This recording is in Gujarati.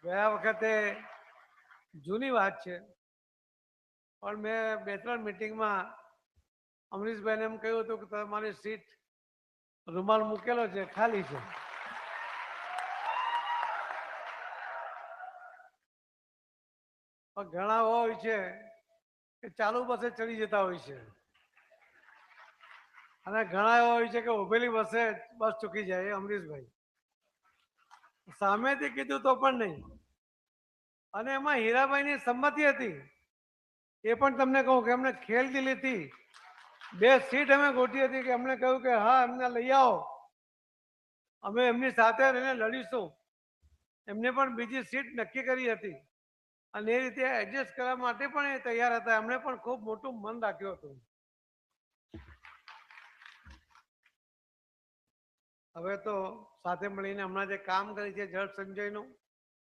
ગયા વખતે જૂની વાત છે, પણ મેં 2-3 મીટિંગમાં અમરીશભાઈને એમ કહ્યું હતું કે તમારી સીટ રૂમાલ મૂકેલો છે, ખાલી છે. પણ ઘણા હોય છે કે ચાલુ બસે ચડી જતા હોય છે અને ઘણા એવા હોય છે કે ઉભેલી બસે બસ ચૂકી જાય. અમરીશભાઈ સામેથી કીધું તો પણ નહીં, અને એમાં હીરાભાઈની સંમતિ હતી. એ પણ તમને કહું કે એમને ખેલદિલીથી 2 સીટ અમે ગોઠવી હતી કે અમને કહ્યું કે હા એમને લઈ આવો, અમે એમની સાથે રહીને લડીશું. એમને પણ બીજી સીટ નક્કી કરી હતી અને એ રીતે એડજસ્ટ કરવા માટે પણ એ તૈયાર હતા. એમણે પણ ખૂબ મોટું મન રાખ્યું હતું. હવે તો સાથે મળીને હમણાં જે કામ કરી છે જળ સંચયનું,